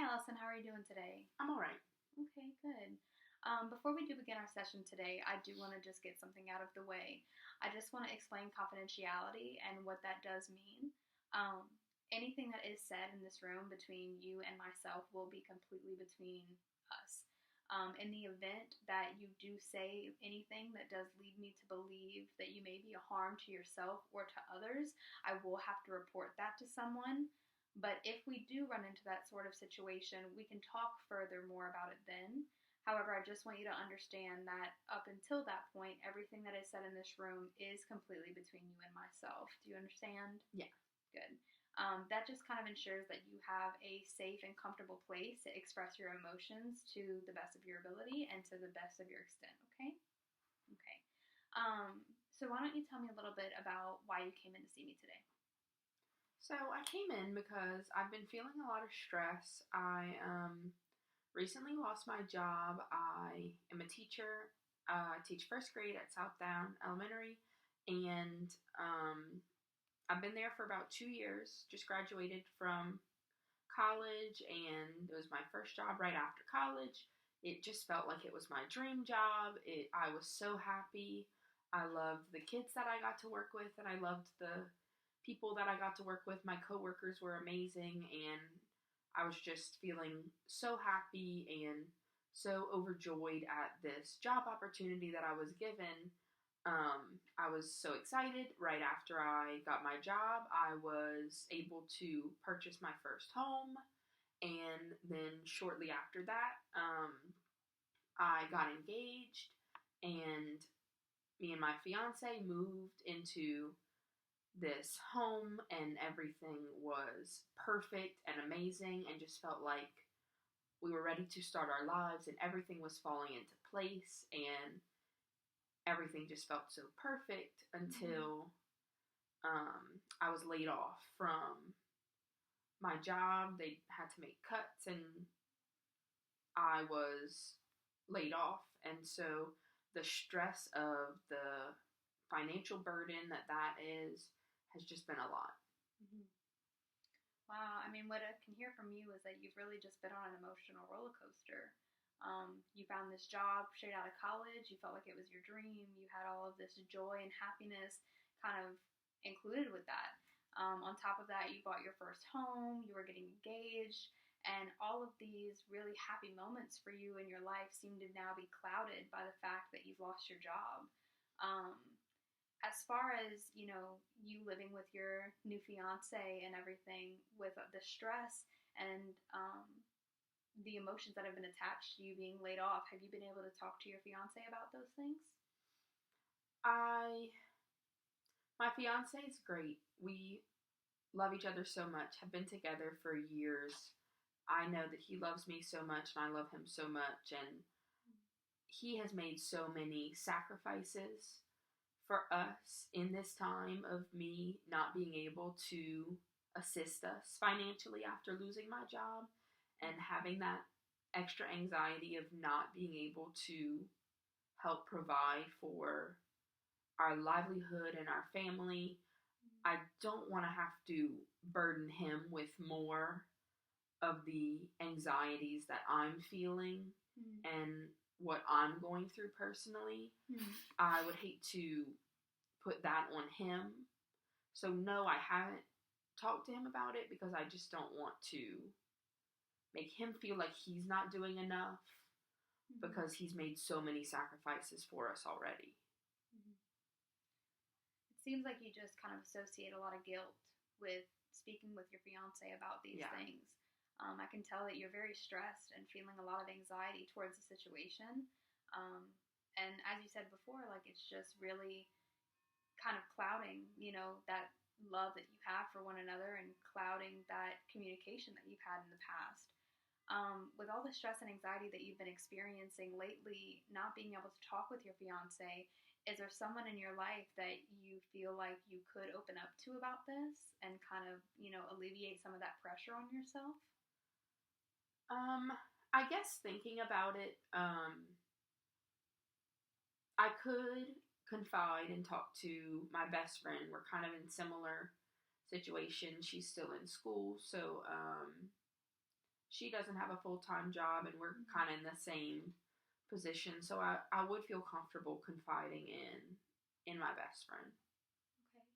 Allison, how are you doing today? I'm all right. Okay, good. Before we do begin our session today, I do want to just get something out of the way. I just want to explain confidentiality and what that does mean. Um, Anything that is said in this room between you and myself will be completely between us. In the event that you do say anything that does lead me to believe that you may be a harm to yourself or to others, I will have to report that to someone. But if we do run into that sort of situation, we can talk further more about it then. However, I just want you to understand that up until that point, everything that is said in this room is completely between you and myself. Do you understand? Yeah. Good. That just kind of ensures that you have a safe and comfortable place to express your emotions to the best of your ability and to the best of your extent, okay? Okay. So why don't you tell me a little bit about why you came in to see me today? So I came in because I've been feeling a lot of stress. I recently lost my job. I am a teacher. I teach first grade at Southdown Elementary, and I've been there for about 2 years. Just graduated from college, and it was my first job right after college. It just felt like it was my dream job. I was so happy. I loved the kids that I got to work with, and I loved the people that I got to work with. My coworkers were amazing, and I was just feeling so happy and so overjoyed at this job opportunity that I was given. I was so excited. Right after I got my job, I was able to purchase my first home. And then shortly after that, I got engaged, and me and my fiance moved into this home, and everything was perfect and amazing, and just felt like we were ready to start our lives, and everything was falling into place, and everything just felt so perfect until I was laid off from my job. They had to make cuts, and I was laid off. And so the stress of the financial burden that is has just been a lot. Mm-hmm. Wow, I mean, what I can hear from you is that you've really just been on an emotional roller coaster. You found this job straight out of college. You felt like it was your dream. You had all of this joy and happiness kind of included with that. On top of that, you bought your first home. You were getting engaged. And all of these really happy moments for you in your life seem to now be clouded by the fact that you've lost your job. Um, as far as you living with your new fiance and everything, with the stress and the emotions that have been attached to you being laid off, have you been able to talk to your fiance about those things? I My fiance is great. We love each other so much. Have been together for years. I know that he loves me so much, and I love him so much, and he has made so many sacrifices for us in this time of me not being able to assist us financially after losing my job, and having that extra anxiety of not being able to help provide for our livelihood and our family. I don't want to have to burden him with more of the anxieties that I'm feeling and what I'm going through personally. I would hate to put that on him. So no, I haven't talked to him about it because I just don't want to make him feel like he's not doing enough because he's made so many sacrifices for us already. It seems like you just kind of associate a lot of guilt with speaking with your fiance about these things. I can tell that you're very stressed and feeling a lot of anxiety towards the situation. And as you said before, like, it's just really kind of clouding, that love that you have for one another, and clouding that communication that you've had in the past. With all the stress and anxiety that you've been experiencing lately, not being able to talk with your fiance, is there someone in your life that you feel like you could open up to about this and kind of, alleviate some of that pressure on yourself? I guess thinking about it, I could confide and talk to my best friend. We're kind of in similar situations. She's still in school, so she doesn't have a full-time job, and we're kind of in the same position. So I would feel comfortable confiding in my best friend. Okay.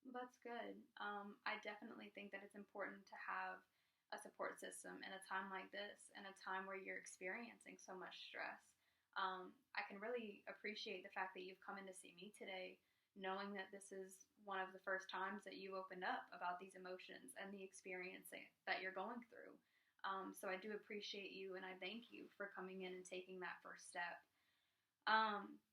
Well, that's good. I definitely think that it's important to have a support system in a time like this, in a time where you're experiencing so much stress. I can really appreciate the fact that you've come in to see me today, knowing that this is one of the first times that you opened up about these emotions and the experience that you're going through. So I do appreciate you, and I thank you for coming in and taking that first step.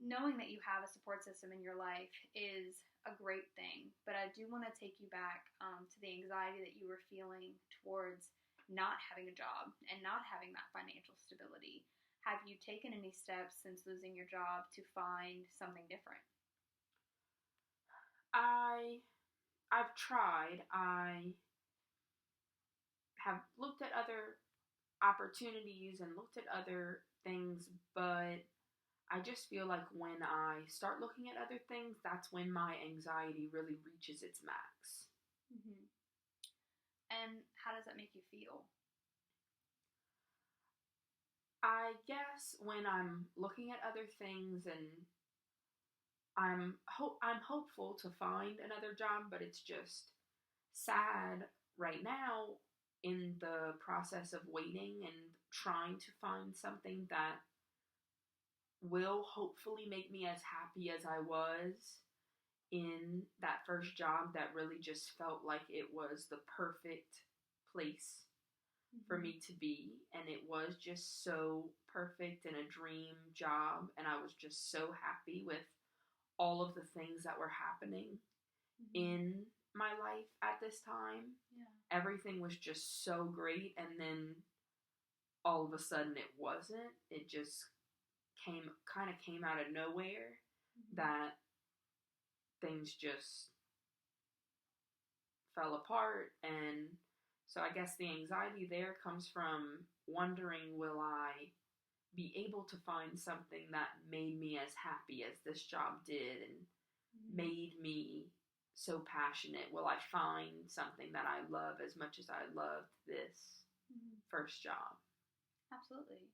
Knowing that you have a support system in your life is a great thing, but I do want to take you back to the anxiety that you were feeling towards not having a job and not having that financial stability. Have you taken any steps since losing your job to find something different? I've tried. I have looked at other opportunities and looked at other things, but I just feel like when I start looking at other things, that's when my anxiety really reaches its max. Mm-hmm. And how does that make you feel? I guess when I'm looking at other things and I'm hopeful to find another job, but it's just sad right now in the process of waiting and trying to find something that will hopefully make me as happy as I was in that first job that really just felt like it was the perfect place for me to be, and it was just so perfect and a dream job, and I was just so happy with all of the things that were happening in my life at this time. Yeah. Everything was just so great, and then all of a sudden it wasn't. It just came out of nowhere that things just fell apart. And so I guess the anxiety there comes from wondering, will I be able to find something that made me as happy as this job did and made me so passionate? Will I find something that I love as much as I loved this first job? Absolutely.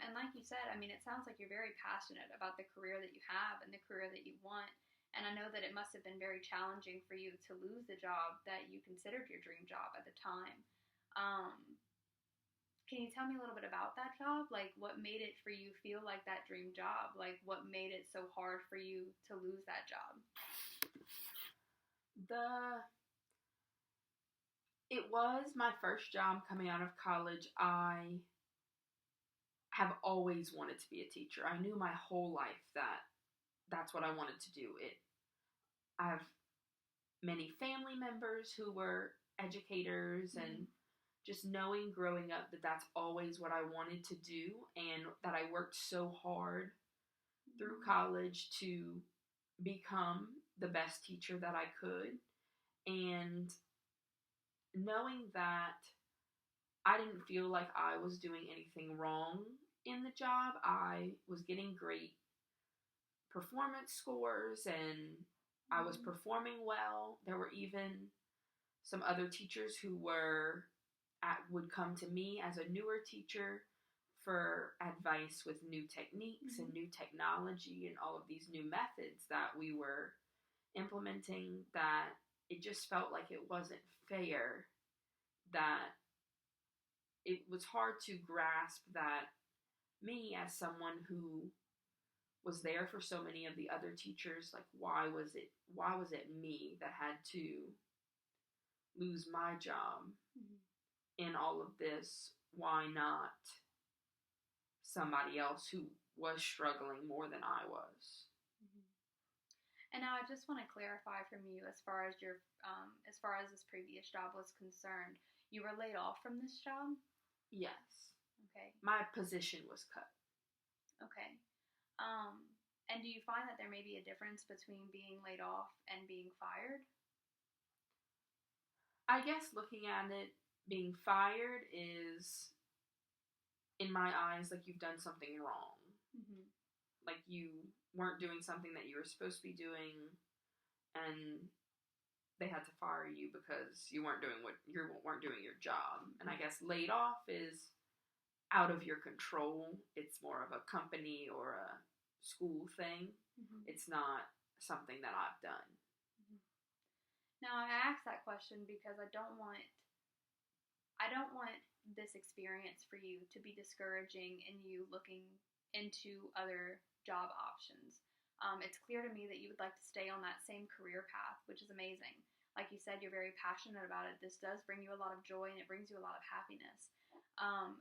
And like you said, I mean, it sounds like you're very passionate about the career that you have and the career that you want. And I know that it must have been very challenging for you to lose the job that you considered your dream job at the time. Can you tell me a little bit about that job? Like, what made it for you feel like that dream job? Like, what made it so hard for you to lose that job? It was my first job coming out of college. I have always wanted to be a teacher. I knew my whole life that that's what I wanted to do. I have many family members who were educators, and just knowing growing up that that's always what I wanted to do, and that I worked so hard through college to become the best teacher that I could, and knowing that I didn't feel like I was doing anything wrong in the job. I was getting great performance scores, and I was performing well. There were even some other teachers who would come to me as a newer teacher for advice with new techniques and new technology and all of these new methods that we were implementing, that it just felt like it wasn't fair, that it was hard to grasp that me, as someone who was there for so many of the other teachers, like why was it me that had to lose my job in all of this? Why not somebody else who was struggling more than I was? And now I just want to clarify from you, as far as this previous job was concerned, you were laid off from this job? Yes. Okay. My position was cut. Okay. And do you find that there may be a difference between being laid off and being fired? I guess looking at it, being fired is, in my eyes, like you've done something wrong. Like you weren't doing something that you were supposed to be doing, and they had to fire you because you weren't doing your job. And I guess laid off is out of your control. It's more of a company or a school thing. Mm-hmm. It's not something that I've done. Mm-hmm. Now, I asked that question because I don't want this experience for you to be discouraging in you looking into other job options. It's clear to me that you would like to stay on that same career path, which is amazing. Like you said, you're very passionate about it. This does bring you a lot of joy and it brings you a lot of happiness.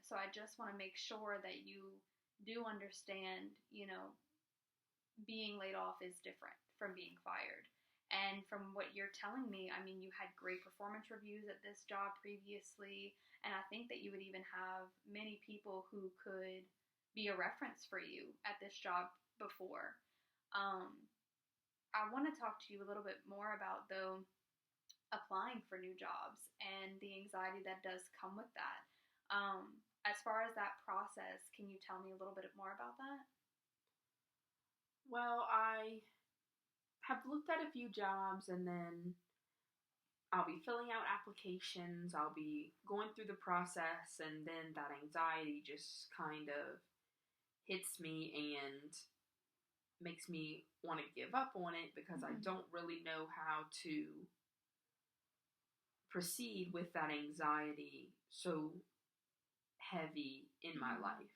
So I just want to make sure that you do understand, being laid off is different from being fired. And from what you're telling me, I mean, you had great performance reviews at this job previously, and I think that you would even have many people who could be a reference for you at this job before. I want to talk to you a little bit more about, though, applying for new jobs and the anxiety that does come with that. As far as that process, can you tell me a little bit more about that? Well, I have looked at a few jobs, and then I'll be filling out applications, I'll be going through the process, and then that anxiety just kind of hits me and makes me want to give up on it because I don't really know how to proceed with that anxiety so heavy in my life.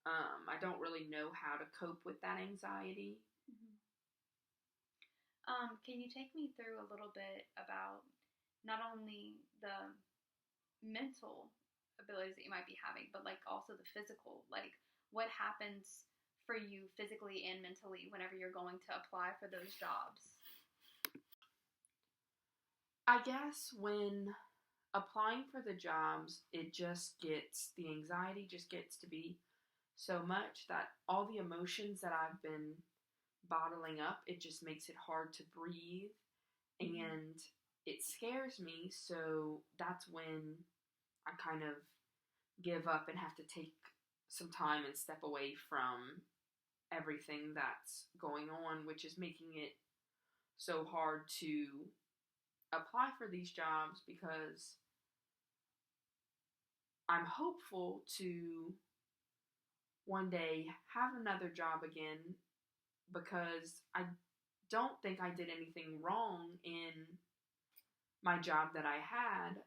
I don't really know how to cope with that anxiety. Can you take me through a little bit about not only the mental abilities that you might be having, but like also the physical? Like, what happens for you physically and mentally whenever you're going to apply for those jobs? I guess when applying for the jobs, the anxiety just gets to be so much that all the emotions that I've been bottling up, it just makes it hard to breathe, and it scares me. So that's when I kind of give up and have to take some time and step away from everything that's going on, which is making it so hard to apply for these jobs because I'm hopeful to one day have another job again, because I don't think I did anything wrong in my job that I had.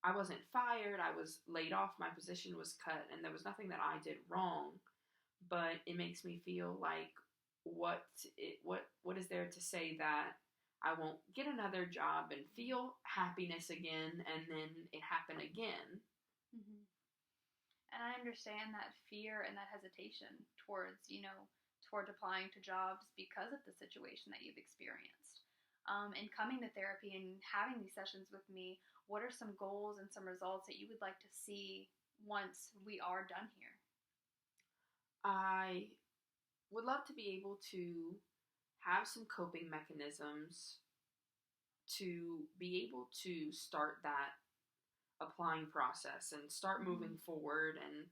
I wasn't fired, I was laid off, my position was cut, and there was nothing that I did wrong, but it makes me feel like what is there to say that I won't get another job and feel happiness again and then it happen again. And I understand that fear and that hesitation towards applying to jobs because of the situation that you've experienced. And coming to therapy and having these sessions with me, what are some goals and some results that you would like to see once we are done here? I would love to be able to have some coping mechanisms to be able to start that applying process and start moving forward and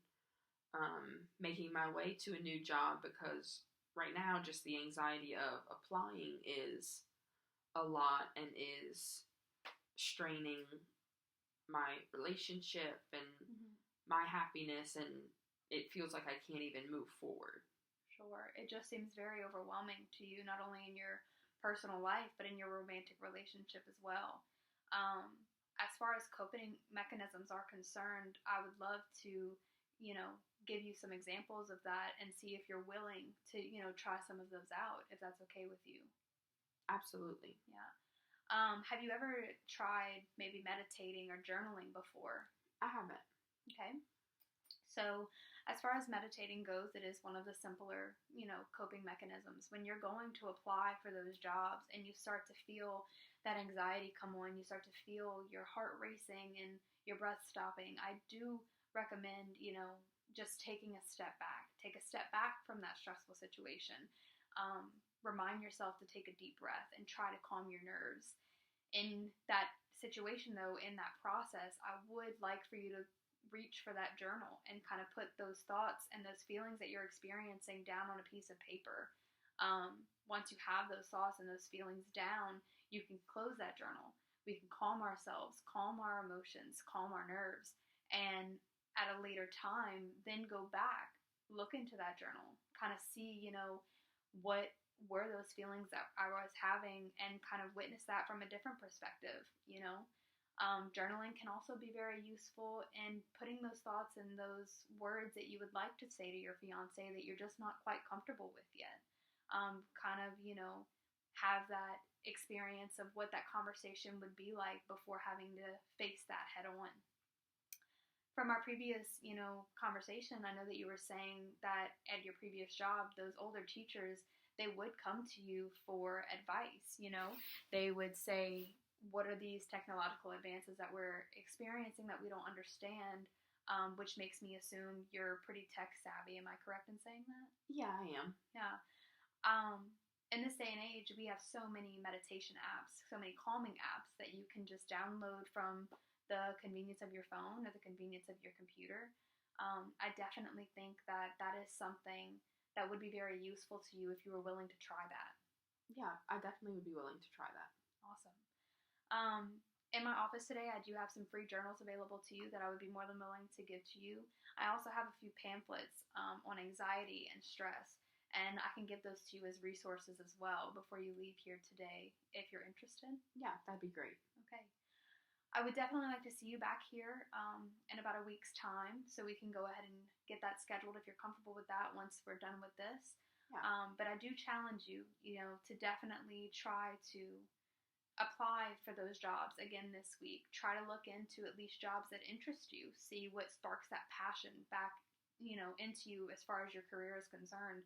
making my way to a new job, because right now just the anxiety of applying is a lot and is straining my relationship and my happiness, and it feels like I can't even move forward. Sure. It just seems very overwhelming to you, not only in your personal life, but in your romantic relationship as well. As far as coping mechanisms are concerned, I would love to, give you some examples of that and see if you're willing to, try some of those out, if that's okay with you. Absolutely. Yeah. Have you ever tried maybe meditating or journaling before? I haven't. Okay. So as far as meditating goes, it is one of the simpler, coping mechanisms. When you're going to apply for those jobs and you start to feel that anxiety come on, you start to feel your heart racing and your breath stopping, I do recommend, just taking a step back. Take a step back from that stressful situation. Remind yourself to take a deep breath and try to calm your nerves. In that situation, though, in that process, I would like for you to reach for that journal and kind of put those thoughts and those feelings that you're experiencing down on a piece of paper. Once you have those thoughts and those feelings down, you can close that journal. We can calm ourselves, calm our emotions, calm our nerves, and at a later time, then go back, look into that journal, kind of see, what were those feelings that I was having, and kind of witness that from a different perspective. Journaling can also be very useful in putting those thoughts and those words that you would like to say to your fiance that you're just not quite comfortable with yet. Have that experience of what that conversation would be like before having to face that head on. From our previous, conversation, I know that you were saying that at your previous job, those older teachers, they would come to you for advice. They would say, what are these technological advances that we're experiencing that we don't understand, which makes me assume you're pretty tech savvy. Am I correct in saying that? Yeah, I am. Yeah. In this day and age, we have so many meditation apps, so many calming apps that you can just download from the convenience of your phone or the convenience of your computer. I definitely think that that is something that would be very useful to you if you were willing to try that. Yeah, I definitely would be willing to try that. Awesome. In my office today, I do have some free journals available to you that I would be more than willing to give to you. I also have a few pamphlets on anxiety and stress, and I can give those to you as resources as well before you leave here today if you're interested. Yeah, that'd be great. Okay. I would definitely like to see you back here in about a week's time, so we can go ahead and get that scheduled if you're comfortable with that once we're done with this. Yeah. But I do challenge you, to definitely try to apply for those jobs again this week. Try to look into at least jobs that interest you. See what sparks that passion back, into you as far as your career is concerned.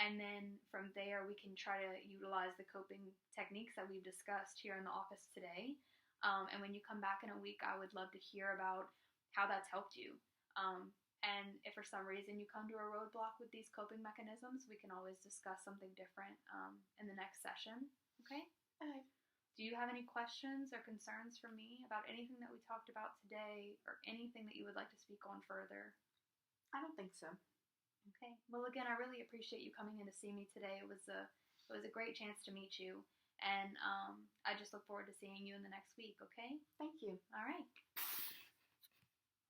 And then from there, we can try to utilize the coping techniques that we've discussed here in the office today. And when you come back in a week, I would love to hear about how that's helped you. And if for some reason you come to a roadblock with these coping mechanisms, we can always discuss something different in the next session. Okay? Okay. Do you have any questions or concerns for me about anything that we talked about today, or anything that you would like to speak on further? I don't think so. Okay. Well, again, I really appreciate you coming in to see me today. It was a great chance to meet you, and I just look forward to seeing you in the next week. Okay? Thank you. All right.